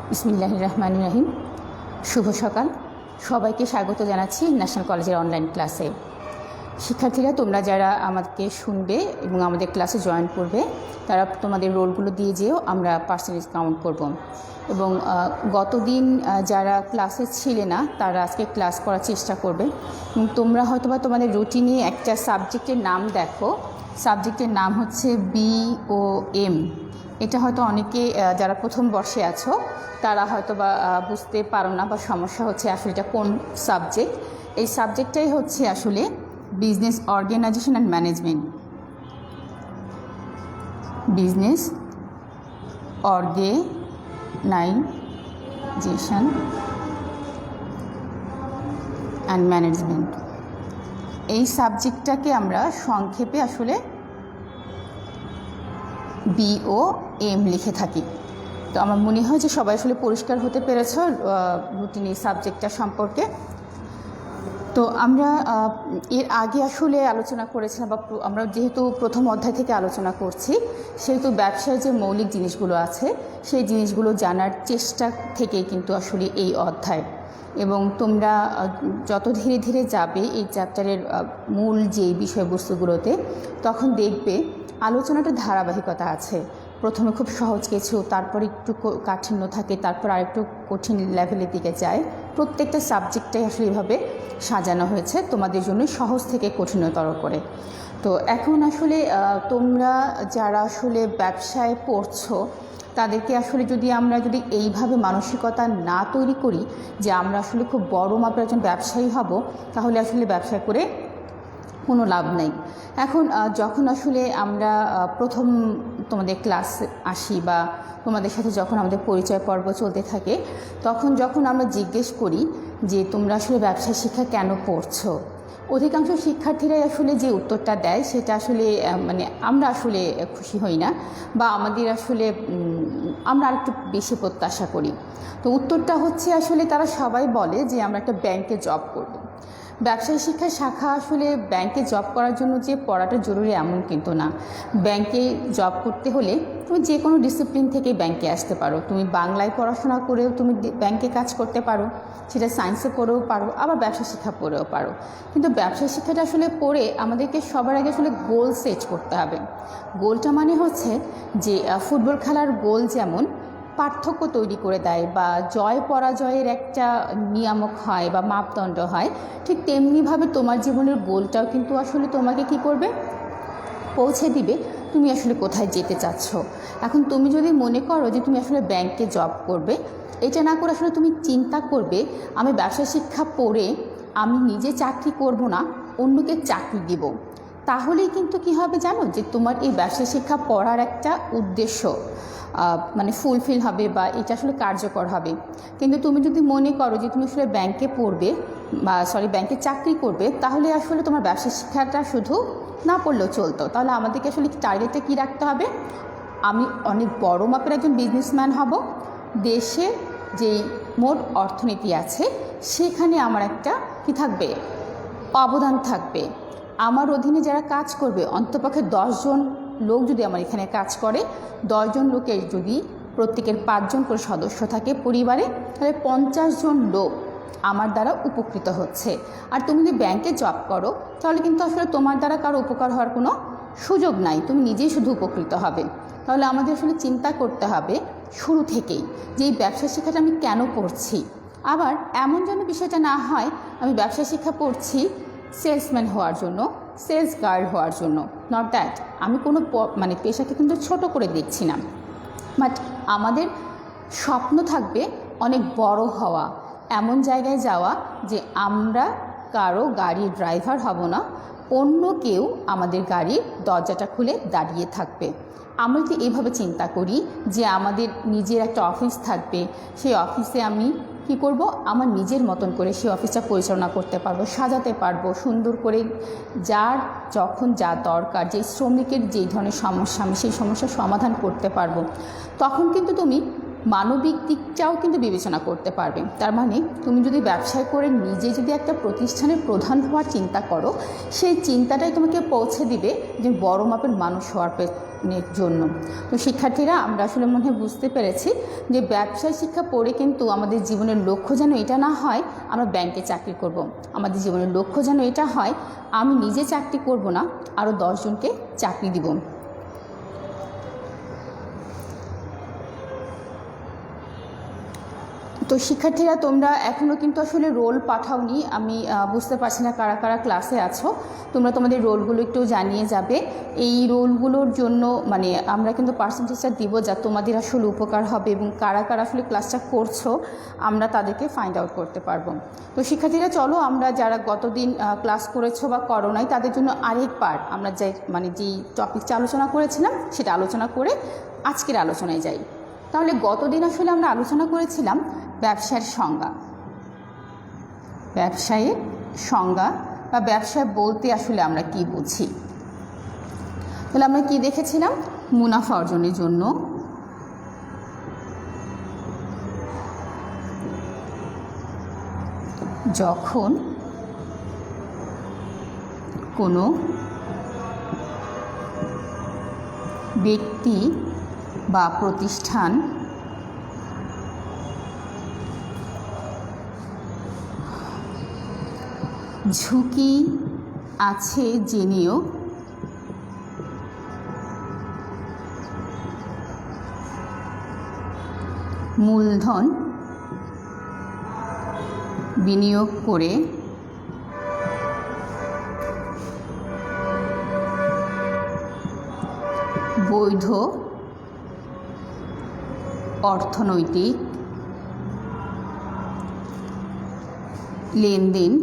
বিসমিল্লাহির রহমানির রহিম। শুভ সকাল, সবাইকে স্বাগত জানাচ্ছি ন্যাশনাল কলেজের অনলাইন ক্লাসে। শিক্ষার্থীরা, তোমরা যারা আমাদেরকে শুনবে এবং আমাদের ক্লাসে জয়েন করবে, তারা তোমাদের রোলগুলো দিয়ে যেও, আমরা পার্সেন্টেজ কাউন্ট করব। এবং গতদিন যারা ক্লাসে ছিলে না তারা আজকে ক্লাস করার চেষ্টা করবে। এবং তোমরা হয়তোবা তোমাদের রুটিনে একটা সাবজেক্টের নাম দেখো, সাবজেক্টের নাম হচ্ছে BOM। এটা হয়তো অনেকে যারা প্রথম বর্ষে আছো তারা হয়তো বা বুঝতে পারো না বা সমস্যা হচ্ছে আসলে এটা কোন সাবজেক্ট। এই সাবজেক্টটাই হচ্ছে আসলে business organisation and management. Business organisation and management, এই সাবজেক্টটাকে আমরা সংক্ষেপে আসলে BOM লিখে থাকি। তো আমার মনে হয় যে সবাই আসলে পরিষ্কার হতে পেরেছ রুটিন এই সাবজেক্টটা সম্পর্কে। তো আমরা এর আগে আসলে আলোচনা করেছিলাম, বা আমরা যেহেতু প্রথম অধ্যায় থেকে আলোচনা করছি, সেহেতু ব্যবসায় যে মৌলিক জিনিসগুলো আছে সেই জিনিসগুলো জানার চেষ্টা থেকেই কিন্তু আসলে এই অধ্যায়। এবং তোমরা যত ধীরে ধীরে যাবে এই চ্যাপ্টারের মূল যেই বিষয়বস্তুগুলোতে, তখন দেখবে আলোচনাটা ধারাবাহিকতা আছে। প্রথমে খুব সহজ কিছু, তারপর একটু কাঠিন্য থাকে, তারপর আরেকটু কঠিন লেভেলের দিকে যায়। প্রত্যেকটা সাবজেক্টটাই আসলে এভাবে সাজানো হয়েছে তোমাদের জন্য সহজ থেকে কঠিনতর করে। তো এখন আসলে তোমরা যারা আসলে ব্যবসায় পড়ছো তাদেরকে আসলে আমরা যদি এইভাবে মানসিকতা না তৈরি করি যে আমরা আসলে খুব বড় মাপের একজন ব্যবসায়ী হব, তাহলে আসলে ব্যবসা করে কোনো লাভ নেই। এখন যখন আসলে আমরা প্রথম তোমাদের ক্লাস আসি বা তোমাদের সাথে যখন আমাদের পরিচয় পর্ব চলতে থাকে, তখন যখন আমরা জিজ্ঞেস করি যে তোমরা আসলে ব্যবসা শিক্ষা কেন পড়ছো, অধিকাংশ শিক্ষার্থীরাই আসলে যে উত্তরটা দেয় সেটা আসলে আমরা আসলে খুশি হই না, বা আমাদের আসলে আমরা আরেকটু বেশি প্রত্যাশা করি। তো উত্তরটা হচ্ছে আসলে তারা সবাই বলে যে আমরা একটা ব্যাংকে জব করব। ব্যবসায়ী শিক্ষা শাখা আসলে ব্যাংকে জব করার জন্য যে পড়াটা জরুরি এমন কিন্তু না। ব্যাংকে জব করতে হলে তুমি যে কোনো ডিসিপ্লিন থেকে ব্যাংকে আসতে পারো। তুমি বাংলায় পড়াশোনা করেও তুমি ব্যাংকে কাজ করতে পারো, সেটা সায়েন্সে পড়েও পারো, আবার ব্যবসা শিক্ষা পড়েও পারো। কিন্তু ব্যবসা শিক্ষাটা আসলে পড়ে আমাদেরকে সবার আগে আসলে গোল সেট করতে হবে। গোলটা মানে হচ্ছে যে ফুটবল খেলার গোল যেমন পার্থক্য তৈরি করে দেয় বা জয় পরাজয়ের একটা নিয়ামক হয় বা মাপদণ্ড হয়, ঠিক তেমনিভাবে তোমার জীবনের গোলটাও কিন্তু আসলে তোমাকে কি করবে, পৌঁছে দিবে তুমি আসলে কোথায় যেতে চাচ্ছ। এখন তুমি যদি মনে করো যে তুমি আসলে ব্যাংকে জব করবে, এটা না করে আসলে তুমি চিন্তা করবে আমি ব্যবসা শিক্ষা পড়ে আমি নিজে চাকরি করব না, অন্যকে চাকরি দিব, তাহলেই কিন্তু কি হবে জানো, যে তোমার এই ব্যবসা শিক্ষা পড়ার একটা উদ্দেশ্য ফুলফিল হবে বা এটা আসলে কার্যকর হবে। কিন্তু তুমি যদি মনে করো যে তুমি আসলে ব্যাংকে পড়বে বা ব্যাংকে চাকরি করবে, তাহলে আসলে তোমার ব্যবসা শিক্ষাটা শুধু না পড়লেও চলতো। তাহলে আমাদেরকে আসলে টার্গেটে কী রাখতে হবে, আমি অনেক বড় মাপের একজন বিজনেসম্যান হব, দেশে যেই মোট অর্থনীতি আছে সেখানে আমার একটা কি থাকবে, অবদান থাকবে। আমার অধীনে যারা কাজ করবে, অন্তপক্ষে 10 জন লোক যদি আমার এখানে কাজ করে, 10 জন লোকের যদি প্রত্যেকের 5 জন করে সদস্য থাকে পরিবারে, তাহলে 50 জন লোক আমার দ্বারা উপকৃত হচ্ছে। আর তুমি যদি ব্যাংকে জব করো তাহলে কিন্তু আসলে তোমার দ্বারা কারো উপকার হওয়ার কোনো সুযোগ নাই, তুমি নিজেই শুধু উপকৃত হবে। তাহলে আমাদের আসলে চিন্তা করতে হবে শুরু থেকেই যে এই ব্যবসা শিক্ষাটা আমি কেন পড়ছি। আবার এমন যেন বিষয়টা না হয় আমি ব্যবসা শিক্ষা পড়ছি সেলসম্যান হওয়ার জন্য, সেলস গার্ল হওয়ার জন্য। নট দ্যাট, আমি কোনো পেশাকে কিন্তু ছোট করে দেখছি না, বাট আমাদের স্বপ্ন থাকবে অনেক বড় হওয়া, এমন জায়গায় যাওয়া যে আমরা কারো গাড়ির ড্রাইভার হব না, অন্য কেউ আমাদের গাড়ির দরজাটা খুলে দাঁড়িয়ে থাকবে। আমরা যদি এইভাবে চিন্তা করি যে আমাদের নিজের একটা অফিস থাকবে, সেই অফিসে আমি কি করব, আমার নিজের মতন করে সেই অফিসটা পরিচালনা করতে পারবো, সাজাতে পারবো সুন্দর করে, যার যখন যা দরকার, যে শ্রমিকের যেই ধরনের সমস্যা আমি সেই সমস্যার সমাধান করতে পারবো, তখন কিন্তু তুমি মানবিক দিকটাও কিন্তু বিবেচনা করতে পারবে। তার মানে তুমি যদি ব্যবসায় করে নিজে যদি একটা প্রতিষ্ঠানের প্রধান হওয়ার চিন্তা করো, সেই চিন্তাটাই তোমাকে পৌঁছে দিবে যে বড় মাপের মানুষ হওয়ার উপার্জনের জন্য। তো শিক্ষার্থীরা আমরা আসলে মনে হয় বুঝতে পেরেছি যে ব্যবসায় শিক্ষা পড়ে কিন্তু আমাদের জীবনের লক্ষ্য যেন এটা না হয় আমরা ব্যাংকে চাকরি করব। আমাদের জীবনের লক্ষ্য যেন এটা হয় আমি নিজে চাকরি করব না, আরও 10 জনকে চাকরি দিব। তো শিক্ষার্থীরা তোমরা এখনও কিন্তু আসলে রোল পাঠাওনি, আমি বুঝতে পারছি না কারা কারা ক্লাসে আছো। তোমরা তোমাদের রোলগুলো একটু জানিয়ে যাবে। এই রোলগুলোর জন্য মানে আমরা কিন্তু পার্সেন্টেজটা দিব যা তোমাদের আসলে উপকার হবে, এবং কারা কারা আসলে ক্লাসটা করছো আমরা তাদেরকে ফাইন্ড আউট করতে পারবো। তো শিক্ষার্থীরা চলো আমরা যারা গতদিন ক্লাস করেছো বা করো নাই তাদের জন্য আরেকবার আমরা যে যেই টপিকটা আলোচনা করেছিলাম সেটা আলোচনা করে আজকের আলোচনায় যাই। তাহলে গতদিন আসলে আমরা আলোচনা করেছিলাম ব্যবসায়ের সংজ্ঞা। ব্যবসায়ের সংজ্ঞা বা ব্যবসায় বলতে আসলে আমরা কি বুঝি। তাহলে আমরা কি দেখেছিলাম? মুনাফা অর্জনের জন্য যখন কোনো ব্যক্তি বা প্রতিষ্ঠান ঝুঁকি আছে জেনেও মূলধন বিনিয়োগ করে বৈধ অর্থনৈতিক লেনদেন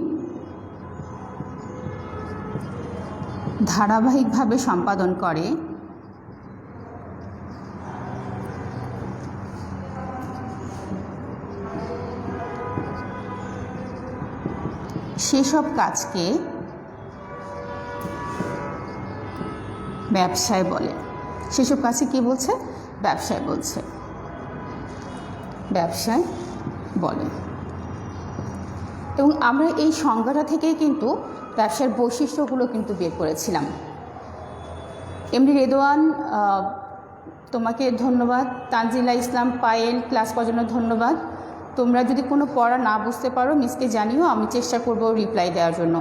ধারাবাহিকভাবে সম্পাদন করে সেসব কাজকে ব্যবসায় বলে। সেসব কাজে কি বলছে? ব্যবসায় বলছে, ব্যবসায় বলে। এবং আমরা এই সংজ্ঞাটা থেকেই কিন্তু ব্যবসার বৈশিষ্ট্যগুলো কিন্তু বের করেছিলাম। এমডি রেদওয়ান তোমাকে ধন্যবাদ, তানজিলা ইসলাম পায়েল ক্লাস করার জন্য ধন্যবাদ। তোমরা যদি কোনো পড়া না বুঝতে পারো মিসকে জানিও, আমি চেষ্টা করব রিপ্লাই দেওয়ার জন্য।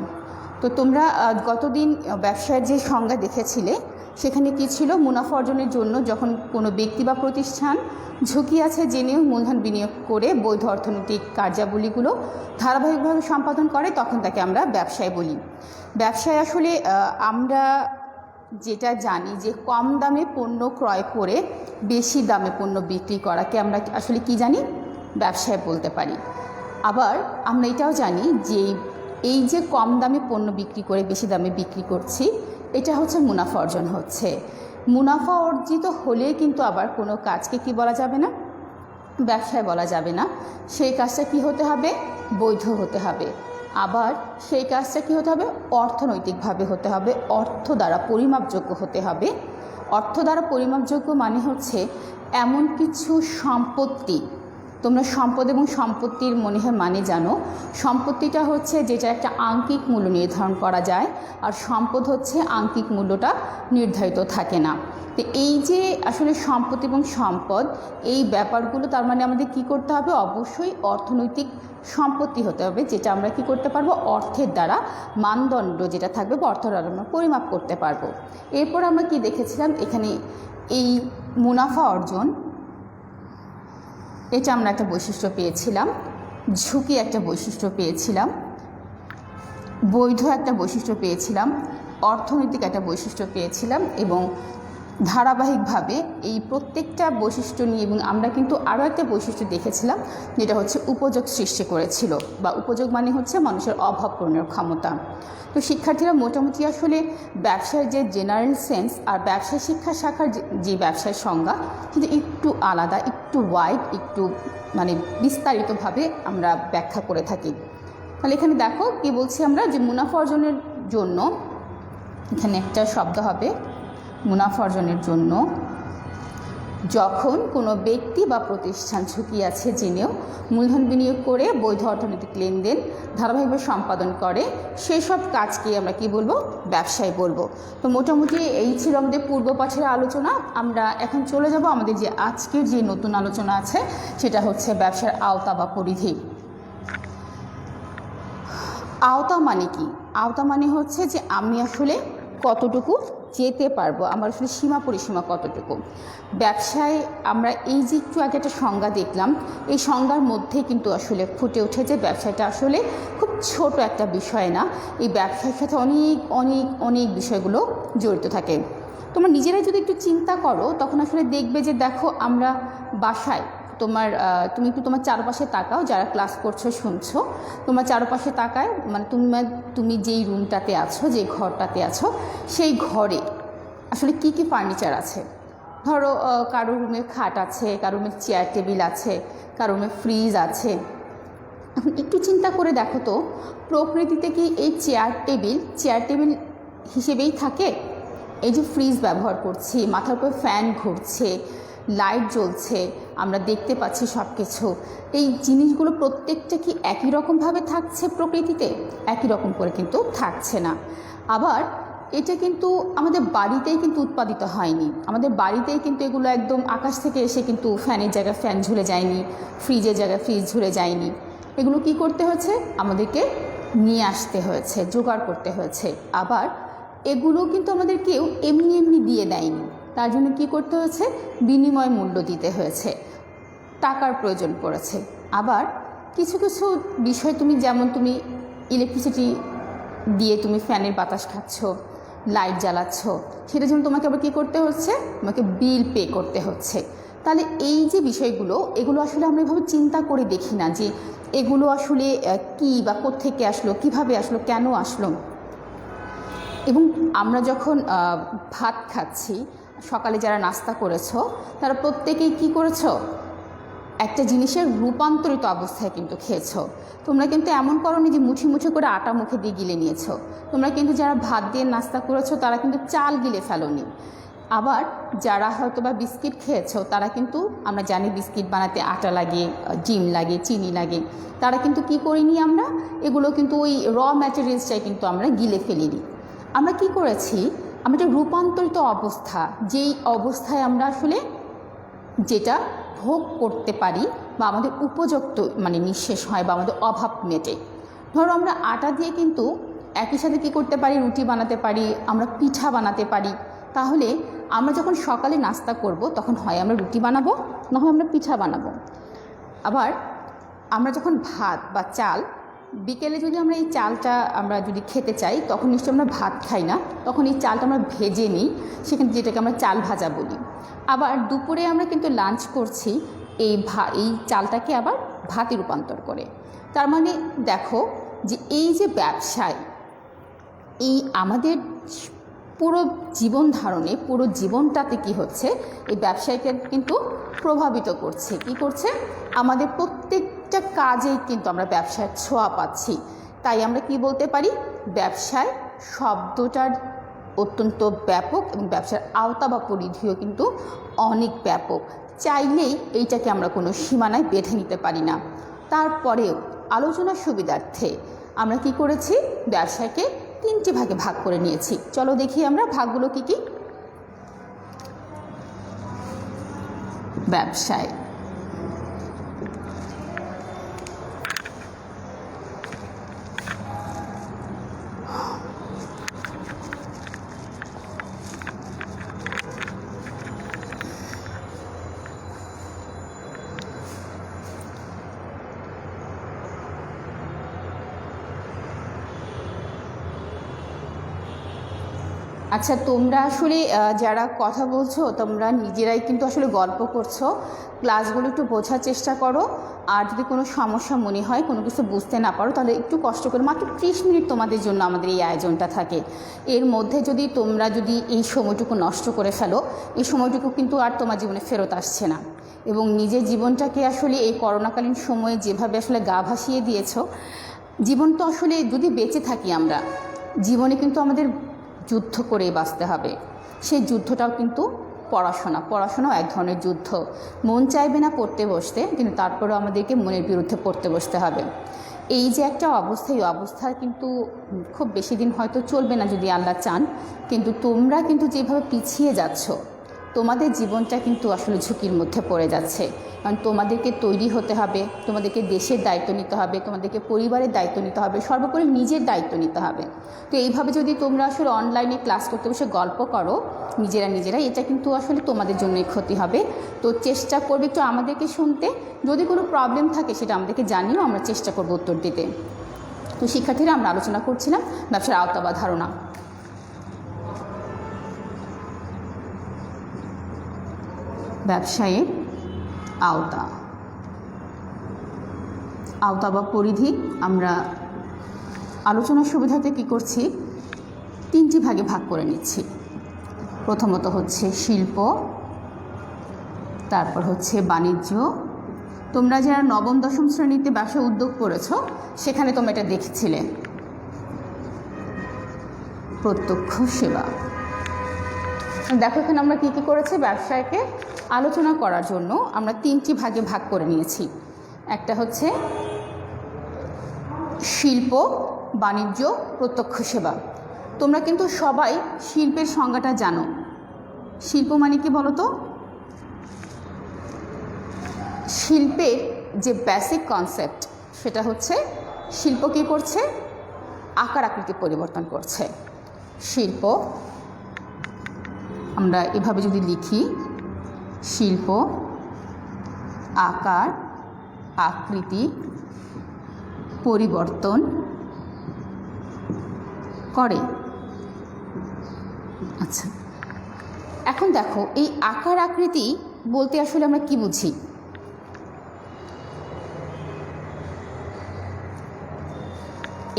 তো তোমরা গতদিন ব্যবসায়ের যে সংজ্ঞা দেখেছিলে সেখানে কি ছিল? মুনাফা অর্জনের জন্য যখন কোনো ব্যক্তি বা প্রতিষ্ঠান ঝুঁকি আছে জেনেও মূলধন বিনিয়োগ করে বৈধ অর্থনৈতিক কার্যাবলীগুলো ধারাবাহিকভাবে সম্পাদন করে তখন তাকে আমরা ব্যবসায় বলি। ব্যবসায় আসলে আমরা যেটা জানি যে কম দামে পণ্য ক্রয় করে বেশি দামে পণ্য বিক্রি করাকে আমরা আসলে কি জানি? ব্যবসায় বলতে পারি। আবার আমরা এটাও জানি যে এই যে কম দামে পণ্য বিক্রি করে বেশি দামে বিক্রি করছি এটা হচ্ছে মুনাফা অর্জন হচ্ছে। মুনাফা অর্জিত হলে কিন্তু আবার কোনো কাজকে কি বলা যাবে না? ব্যবসায় বলা যাবে না। সেই কাজটা কি হতে হবে? বৈধ হতে হবে। আবার সেই কাজটা কি হতে হবে? অর্থনৈতিকভাবে হতে হবে, অর্থ দ্বারা পরিমাপযোগ্য হতে হবে। অর্থ দ্বারা পরিমাপযোগ্য মানে হচ্ছে এমন কিছু সম্পত্তি, তোমরা সম্পদ এবং সম্পত্তির মনে হয় মানে জানো। সম্পত্তিটা হচ্ছে যেটা একটা আঙ্কিক মূল্য নির্ধারণ করা যায়, আর সম্পদ হচ্ছে আঙ্কিক মূল্যটা নির্ধারিত থাকে না। তো এই যে আসলে সম্পত্তি এবং সম্পদ এই ব্যাপারগুলো তার মানে আমাদের কি করতে হবে? অবশ্যই অর্থনৈতিক সম্পত্তি হতে হবে, যেটা আমরা কি করতে পারবো? অর্থের দ্বারা মানদণ্ড যেটা থাকবে বা অর্থের দ্বারা আমরা পরিমাপ করতে পারবো। এরপর আমরা কি দেখেছিলাম? এখানে এই মুনাফা অর্জন এটা আমরা একটা বৈশিষ্ট্য পেয়েছিলাম, ঝুঁকি একটা বৈশিষ্ট্য পেয়েছিলাম, বৈধ একটা বৈশিষ্ট্য পেয়েছিলাম, অর্থনৈতিক একটা বৈশিষ্ট্য পেয়েছিলাম, এবং ধারাবাহিকভাবে এই প্রত্যেকটা বৈশিষ্ট্য নিয়ে এবং আমরা কিন্তু আরও একটা বৈশিষ্ট্য দেখেছিলাম যেটা হচ্ছে উপযোগ সৃষ্টি করেছিল, বা উপযোগ মানে হচ্ছে মানুষের অভাব পূরণের ক্ষমতা। তো শিক্ষার্থীরা মোটামুটি আসলে ব্যবসার যে জেনারেল সেন্স আর ব্যবসা শিক্ষা শাখার যে ব্যবসার সংজ্ঞা কিন্তু একটু আলাদা, একটু ওয়াইড, একটু মানে বিস্তারিতভাবে আমরা ব্যাখ্যা করে থাকি। তাহলে এখানে দেখো কি বলছি আমরা, যে মুনাফা অর্জনের জন্য এখানে একটা শব্দ হবে, মুনাফা অর্জনের জন্য যখন কোনো ব্যক্তি বা প্রতিষ্ঠান ঝুঁকি আছে জেনেও মূলধন বিনিয়োগ করে বৈধ অর্থনৈতিক লেনদেন ধারাবাহিকভাবে সম্পাদন করে সেসব কাজকে আমরা কি বলবো, ব্যবসায় বলবো। তো মোটামুটি এই ছিল আমাদের পূর্ব পাঠের আলোচনা। আমরা এখন চলে যাব আমাদের যে আজকের যে নতুন আলোচনা আছে সেটা হচ্ছে ব্যবসার আওতা বা পরিধি। আওতা মানে কি? আওতা মানে হচ্ছে যে আমি আসলে কতটুকু যেতে পারবো, আমার আসলে সীমা পরিসীমা কতটুকু। ব্যবসায় আমরা এই যে একটু আগে একটা সংজ্ঞা দেখলাম, এই সংজ্ঞার মধ্যে কিন্তু আসলে ফুটে ওঠে যে ব্যবসাটা আসলে খুব ছোট একটা বিষয় না, এই ব্যবসার সাথে অনেক অনেক অনেক বিষয়গুলো জড়িত থাকে। তোমরা নিজেরাই যদি একটু চিন্তা করো তখন আসলে দেখবে যে দেখো আমরা বাসায় তুমি একটু তোমার চারপাশে তাকাও, যারা ক্লাস করছো শুনছো, তোমার চারপাশে তাকায় মানে তুমি যেই রুমটাতে আছো, যে ঘরটাতে আছো, সেই ঘরে আসলে কি কি ফার্নিচার আছে। ধরো কারো রুমে খাট আছে, কারো রুমে চেয়ার টেবিল আছে, কারো রুমে ফ্রিজ আছে। এখন একটু চিন্তা করে দেখো তো, প্রকৃতিতে কি এই চেয়ার টেবিল হিসেবেই থাকে? এই যে ফ্রিজ ব্যবহার করছি, মাথার উপর ফ্যান ঘুরছে, লাইট জ্বলছে, আমরা দেখতে পাচ্ছি সব কিছু, এই জিনিসগুলো প্রত্যেকটা কি একই রকমভাবে থাকছে প্রকৃতিতে? একই রকম করে কিন্তু থাকছে না। আবার এটা কিন্তু আমাদের বাড়িতেই কিন্তু উৎপাদিত হয়নি, আমাদের বাড়িতেই কিন্তু এগুলো একদম আকাশ থেকে এসে কিন্তু ফ্যানের জায়গায় ফ্যান ঝুলে যায়নি, ফ্রিজের জায়গায় ফ্রিজ ঝুলে যায়নি। এগুলো কি করতে হয়েছে? আমাদেরকে নিয়ে আসতে হয়েছে, জোগাড় করতে হয়েছে। আবার এগুলো কিন্তু আমাদের কেউ এমনি এমনি দিয়ে দেয়নি, তার জন্য কি করতে হয়েছে? বিনিময় মূল্য দিতে হয়েছে, টাকার প্রয়োজন পড়েছে। আবার কিছু কিছু বিষয় যেমন তুমি ইলেকট্রিসিটি দিয়ে তুমি ফ্যানের বাতাস খাচ্ছ, লাইট জ্বালাচ্ছ, সেটার জন্য তোমাকে আবার কী করতে হচ্ছে? তোমাকে বিল পে করতে হচ্ছে। তাহলে এই যে বিষয়গুলো, এগুলো আসলে আমরা এভাবে চিন্তা করে দেখি না যে এগুলো আসলে কী বা কোত্থেকে আসলো, কিভাবে আসলো, কেন আসলো। এবং আমরা যখন ভাত খাচ্ছি, সকালে যারা নাস্তা করেছো তারা প্রত্যেকেই কি করেছো? একটা জিনিসের রূপান্তরিত অবস্থায় কিন্তু খেয়েছো। তোমরা কিন্তু এমন করোনি যে মুঠি মুঠি করে আটা মুখে দিয়ে গিলে নিয়েছো। তোমরা কিন্তু যারা ভাত দিয়ে নাস্তা করেছো তারা কিন্তু চাল গিলে ফেলোনি। আবার যারা হয়তো বা বিস্কিট খেয়েছো তারা কিন্তু, আমরা জানি বিস্কিট বানাতে আটা লাগে, ডিম লাগে, চিনি লাগে, তারা কিন্তু কি করিনি আমরা, এগুলো কিন্তু ওই র ম্যাটেরিয়ালসটাই কিন্তু আমরা গিলে ফেলিনি। আমরা কি করেছি? আমরা একটা রূপান্তরিত অবস্থা, যেই অবস্থায় আমরা আসলে যেটা ভোগ করতে পারি বা আমাদের উপযুক্ত মানে নিঃশেষ হয় বা আমাদের অভাব মেটে। ধরো আমরা আটা দিয়ে কিন্তু একই সাথে কী করতে পারি? রুটি বানাতে পারি, আমরা পিঠা বানাতে পারি। তাহলে আমরা যখন সকালে নাস্তা করব তখন হয় আমরা রুটি বানাবো, না হয় আমরা পিঠা বানাবো। আবার আমরা যখন ভাত বা চাল, বিকেলে যদি আমরা এই চালটা আমরা যদি খেতে চাই তখন নিশ্চয়ই আমরা ভাত খাই না, তখন এই চালটা আমরা ভেজে নিই, সেখানে যেটাকে আমরা চাল ভাজা বলি। আবার দুপুরে আমরা কিন্তু লাঞ্চ করছি এই চালটাকে আবার ভাতে রূপান্তর করে। তার মানে দেখো যে এই যে ব্যবসায়, এই আমাদের পুরো জীবন ধারণে, পুরো জীবনটাতে কি হচ্ছে? এই ব্যবসায়কে কিন্তু প্রভাবিত করছে। কি করছে? আমাদের প্রত্যেকটা কাজেই কিন্তু আমরা ব্যবসার ছোঁয়া পাচ্ছি। তাই আমরা কি বলতে পারি? ব্যবসায় শব্দটার অত্যন্ত ব্যাপক এবং ব্যবসার আওতা বা পরিধিও কিন্তু অনেক ব্যাপক। চাইলেই এইটাকে আমরা কোনো সীমানায় বেঁধে নিতে পারি না। তারপরেও আলোচনার সুবিধার্থে আমরা কি করেছি? ব্যবসায়কে 3টি ভাগে ভাগ করে নিয়েছি। চলো দেখি আমরা ভাগগুলো কি কি। ব্যবসায় আচ্ছা, তোমরা আসলে যারা কথা বলছো তোমরা নিজেরাই কিন্তু আসলে গল্প করছো, ক্লাসগুলো একটু বোঝার চেষ্টা করো। আর যদি কোনো সমস্যা মনে হয়, কোনো কিছু বুঝতে না পারো, তাহলে একটু কষ্ট করে মাত্র 30 মিনিট তোমাদের জন্য আমাদের এই আয়োজনটা থাকে। এর মধ্যে যদি তোমরা এই সময়টুকু নষ্ট করে ফেলো, এই সময়টুকু কিন্তু আর তোমার জীবনে ফেরত আসছে না। এবং নিজের জীবনটাকে আসলে এই করোনাকালীন সময়ে যেভাবে আসলে গা ভাসিয়ে দিয়েছো, জীবন তো আসলে যদি বেঁচে থাকি আমরা, জীবনে কিন্তু আমাদের যুদ্ধ করে বাঁচতে হবে। সেই যুদ্ধটাও কিন্তু পড়াশোনাও এক ধরনের যুদ্ধ। মন চাইবে না পড়তে বসতে, কিন্তু তারপরেও আমাদেরকে মনের বিরুদ্ধে পড়তে বসতে হবে। এই যে একটা অবস্থা, এই অবস্থা কিন্তু খুব বেশি দিন হয়তো চলবে না যদি আল্লাহ চান, কিন্তু তোমরা কিন্তু যেভাবে পিছিয়ে যাচ্ছ, তোমাদের জীবনটা কিন্তু আসলে ঝুঁকির মধ্যে পড়ে যাচ্ছে। কারণ তোমাদেরকে তৈরি হতে হবে, তোমাদেরকে দেশের দায়িত্ব নিতে হবে, তোমাদেরকে পরিবারের দায়িত্ব নিতে হবে, সর্বোপরি নিজের দায়িত্ব নিতে হবে। তো এইভাবে যদি তোমরা আসলে অনলাইনে ক্লাস করতে বসে গল্প করো নিজেরা, এটা কিন্তু আসলে তোমাদের জন্যই ক্ষতি হবে। তো চেষ্টা করবে একটু আমাদেরকে শুনতে, যদি কোনো প্রবলেম থাকে সেটা আমাদেরকে জানিও, আমরা চেষ্টা করবো উত্তর দিতে। তো শিক্ষার্থীরা, আমরা আলোচনা করছিলাম ব্যবসার আওতা বা ধারণা। ব্যবসায়ের আওতা বা পরিধি আমরা আলোচনার সুবিধাতে কি করছি, 3টি ভাগে ভাগ করে নিচ্ছি। প্রথমত হচ্ছে শিল্প, তারপর হচ্ছে বাণিজ্য। তোমরা যারা নবম দশম শ্রেণীতে ব্যবসা উদ্যোগ করেছো সেখানে তোমরা এটা দেখছিলে, প্রত্যক্ষ সেবা। দেখো এখানে আমরা কী কী করেছি, ব্যবসায়কে আলোচনা করার জন্য আমরা 3টি ভাগে ভাগ করে নিয়েছি। একটা হচ্ছে শিল্প, বাণিজ্য, প্রত্যক্ষ সেবা। তোমরা কিন্তু সবাই শিল্পের সংজ্ঞাটা জানো। শিল্প মানে কি বলো তো? শিল্পের যে বেসিক কনসেপ্ট সেটা হচ্ছে শিল্প কী করছে, আকার আকৃতি পরিবর্তন করছে। শিল্প আমরা এভাবে যদি লিখি, শিল্প আকার আকৃতি পরিবর্তন করে। আচ্ছা, এখন দেখো এই আকার আকৃতি বলতে আসলে আমরা কি বুঝি?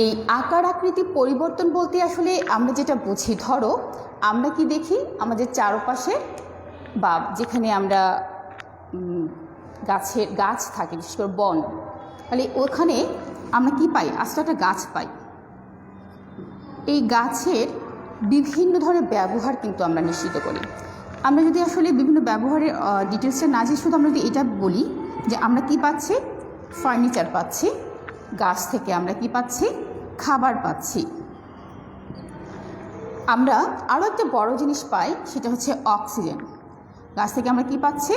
এই আকার আকৃতি পরিবর্তন বলতে আসলে আমরা যেটা বুঝি, ধরো আমরা কি দেখি আমাদের চারপাশে বা যেখানে আমরা গাছ থাকে, বিশেষ করে বন, তাহলে ওখানে আমরা কি পাই, আস্তে একটা গাছ পাই। এই গাছের বিভিন্ন ধরনের ব্যবহার কিন্তু আমরা নিশ্চিত করি। আমরা যদি আসলে বিভিন্ন ব্যবহারের ডিটেলসটা না জানি, শুধু আমরা যদি এটা বলি যে আমরা কি পাচ্ছি, ফার্নিচার পাচ্ছি, গাছ থেকে আমরা কি পাচ্ছি, খাবার পাচ্ছি। আমরা আরও একটা বড় জিনিস পাই, সেটা হচ্ছে অক্সিজেন। গাছ থেকে আমরা কি পাচ্ছি,